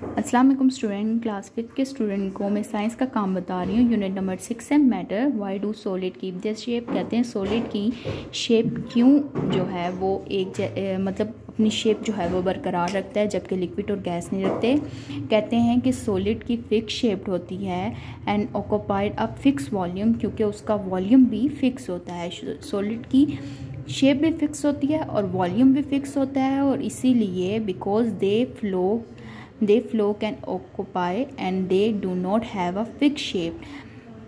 अस्सलाम वालेकुम student, class 5 के स्टूडेंट को मैं साइंस का काम बता रही हूँ। Unit number 6 and matter, why do solid keep their shape. कहते हैं सॉलिड की शेप क्यों जो है वो मतलब अपनी शेप जो है वो बरकरार रखता है, जबकि लिक्विड और गैस नहीं रखते। कहते हैं कि सॉलिड की फिक्स शेप्ड होती है and occupied a fix volume, क्योंकि उसका वॉल्यूम भी फिक्स होता है। सॉलिड की शेप भी फिक्स होती है और वॉल्यूम भी फिक्स होता है, और इसीलिए because they flow can occupy and they do not have a fix shape.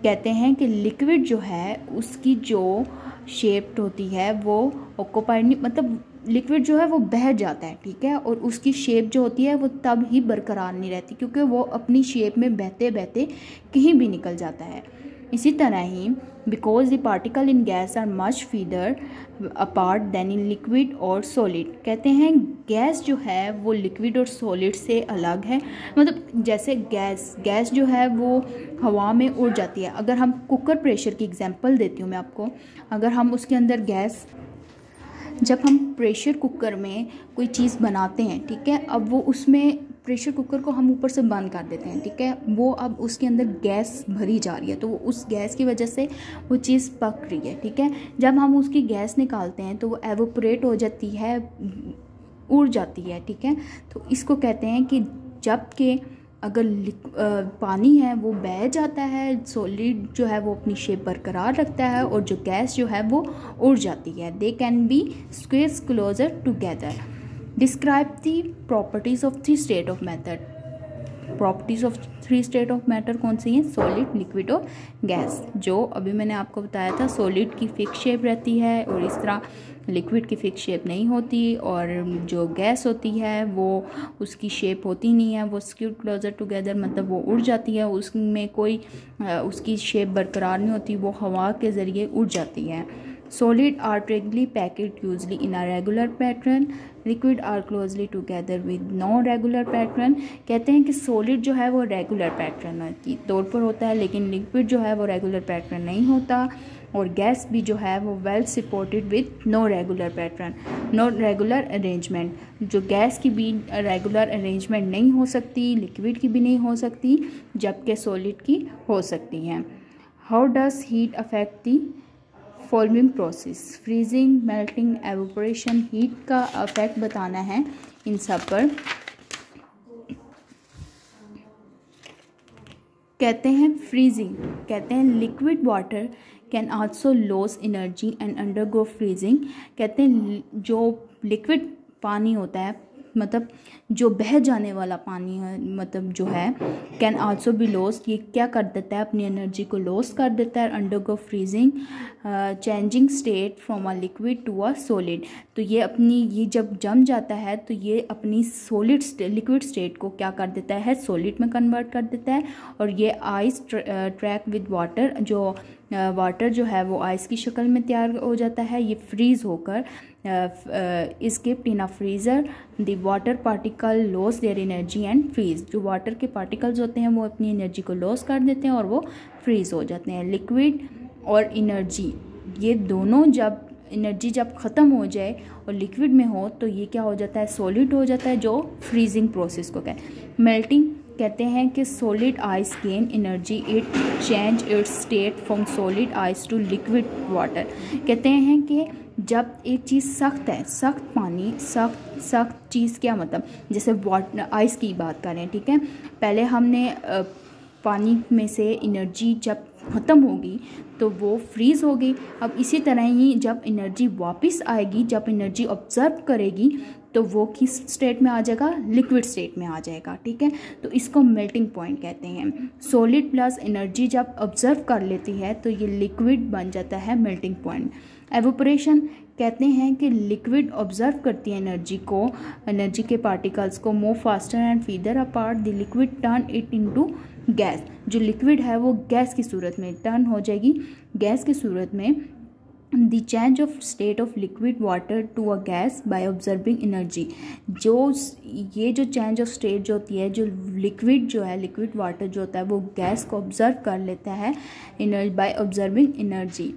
कहते हैं कि लिक्विड जो है उसकी जो शेप होती है वो ऑक्यूपाइड नहीं, मतलब लिक्विड जो है वो बह जाता है, ठीक है, और उसकी शेप जो होती है वो तब ही बरकरार नहीं रहती, क्योंकि वो अपनी शेप में बहते बहते कहीं भी निकल जाता है। इसी तरह ही because the particle in gas are much further apart than in liquid और सॉलिड। कहते हैं गैस जो है वो लिक्विड और सॉलिड से अलग है, मतलब जैसे गैस जो है वो हवा में उड़ जाती है। अगर हम कुकर प्रेशर की एग्जांपल देती हूँ मैं आपको, अगर हम उसके अंदर गैस, जब हम प्रेशर कुकर में कोई चीज़ बनाते हैं, ठीक है, अब वो उसमें प्रेशर कुकर को हम ऊपर से बंद कर देते हैं, ठीक है, वो अब उसके अंदर गैस भरी जा रही है, तो वो उस गैस की वजह से वो चीज़ पक रही है, ठीक है। जब हम उसकी गैस निकालते हैं तो वो एवोपरेट हो जाती है, उड़ जाती है, ठीक है। तो इसको कहते हैं कि जबकि अगर पानी है वो बह जाता है, सॉलिड जो है वो अपनी शेप बरकरार रखता है, और जो गैस जो है वो उड़ जाती है। They can be squeeze closer together. Describe the properties of three state of matter. Properties of three state of matter कौन सी हैं? सॉलिड, लिक्विड और गैस। जो अभी मैंने आपको बताया था, सॉलिड की फिक्स शेप रहती है और इस तरह लिक्विड की फिक्स शेप नहीं होती, और जो गैस होती है वो उसकी शेप होती नहीं है, वो स्क्यूड क्लोजर टुगेदर, मतलब वो उड़ जाती है, उसमें कोई उसकी शेप बरकरार नहीं होती, वो हवा के ज़रिए उड़ जाती है। Solid are regularly packed, usually in a regular pattern. Liquid are closely together with no regular pattern. कहते हैं कि सॉलिड जो है वो रेगुलर पैटर्न की तौर पर होता है, लेकिन लिक्विड जो है वो रेगुलर पैटर्न नहीं होता, और गैस भी जो है वो well supported with no regular pattern, no regular arrangement. जो गैस की भी रेगुलर अरेंजमेंट नहीं हो सकती, लिक्विड की भी नहीं हो सकती, जबकि सॉलिड की हो सकती हैं। How does heat affect the following process? Freezing, melting, evaporation. Heat का इफेक्ट बताना है इन सब पर। कहते हैं फ्रीजिंग, कहते हैं liquid water can also loss energy and undergo freezing. कहते हैं जो लिक्विड पानी होता है, मतलब जो बह जाने वाला पानी है, मतलब जो है, कैन आल्सो बी लॉस्ट, ये क्या कर देता है, अपनी एनर्जी को लॉस कर देता है। Undergo freezing, changing state from a liquid to a solid. तो ये जब जम जाता है तो ये अपनी लिक्विड स्टेट को क्या कर देता है, सॉलिड में कन्वर्ट कर देता है, और ये आइस ट्रैक विद वाटर, जो वाटर जो है वो आइस की शक्ल में तैयार हो जाता है, ये फ्रीज होकर is kept in a freezer. The water particle loss their energy and freeze. जो वाटर के पार्टिकल्स होते हैं वो अपनी एनर्जी को लॉस कर देते हैं और वो फ्रीज हो जाते हैं। लिक्विड और एनर्जी, ये दोनों जब एनर्जी जब ख़त्म हो जाए और लिक्विड में हो तो ये क्या हो जाता है, सॉलिड हो जाता है, जो फ्रीजिंग प्रोसेस को कहते हैं। मेल्टिंग, कहते हैं कि solid ice gain energy, it change its state from solid ice to liquid water. कहते हैं कि जब एक चीज़ सख्त है, सख्त पानी, सख्त चीज़, क्या मतलब, जैसे वाटर, आइस की बात करें, ठीक है, पहले हमने पानी में से एनर्जी जब ख़त्म होगी तो वो फ्रीज़ होगी। अब इसी तरह ही जब एनर्जी वापस आएगी, जब एनर्जी ऑब्जर्व करेगी, तो वो किस स्टेट में आ जाएगा, लिक्विड स्टेट में आ जाएगा, ठीक है। तो इसको मेल्टिंग पॉइंट कहते हैं। सॉलिड प्लस एनर्जी जब ऑब्जर्व कर लेती है तो ये लिक्विड बन जाता है, मेल्टिंग पॉइंट। एवोपरेशन, कहते हैं कि लिक्विड ऑब्जर्व करती है एनर्जी के पार्टिकल्स को, move faster and feather apart, the liquid turn it into gas. जो लिक्विड है वो गैस की सूरत में टर्न हो जाएगी, गैस की सूरत में। The change of state of liquid water to a gas by observing energy. ये जो चेंज ऑफ स्टेट जो होती है, जो लिक्विड जो है, लिक्विड वाटर जो होता है वो गैस को ऑब्जर्व कर लेता है बाय ऑब्जर्विंग एनर्जी।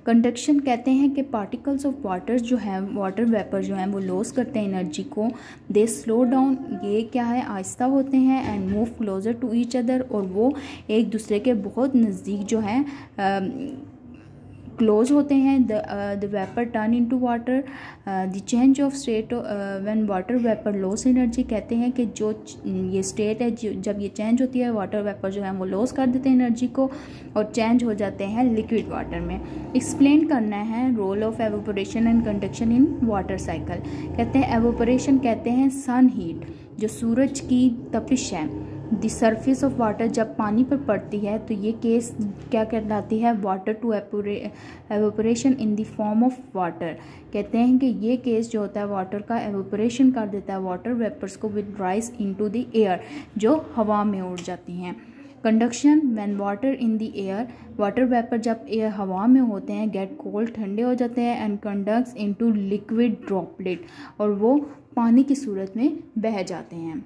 कंडक्शन कहते हैं कि पार्टिकल्स ऑफ वाटर जो है, वाटर वेपर जो है वो लॉस करते हैं एनर्जी को। दे स्लो डाउन, ये क्या है, आहिस्ता होते हैं। And move closer to each other, और वो एक दूसरे के बहुत नज़दीक जो है क्लोज होते हैं। The vapour turn into water, the change of state when water vapour loss energy, कहते हैं कि जो ये स्टेट है जब ये चेंज होती है, वाटर वेपर जो है वो लॉस कर देते हैं एनर्जी को और चेंज हो जाते हैं लिक्विड वाटर में। एक्सप्लेन करना है role of evaporation and conduction in water cycle. कहते हैं एवोपोरेशन कहते हैं सन हीट, जो सूरज की तपिश है। द सरफेस ऑफ वाटर, जब पानी पर पड़ती है तो ये केस क्या कहलाती है, water to evaporation in the form of water. कहते हैं कि ये केस जो होता है वाटर का एवोपोरेशन कर देता है वाटर वेपर्स को with rise into the air, जो हवा में उड़ जाती हैं। Conduction, when water in the air, water vapour जब एयर हवा में होते हैं, गेट कोल्ड, ठंडे हो जाते हैं। And conducts into liquid droplet, और वो पानी की सूरत में बह जाते हैं।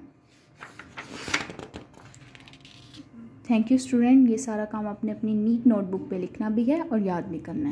Thank you student. ये सारा काम आपने अपनी नीट नोटबुक पे लिखना भी है और याद भी करना है।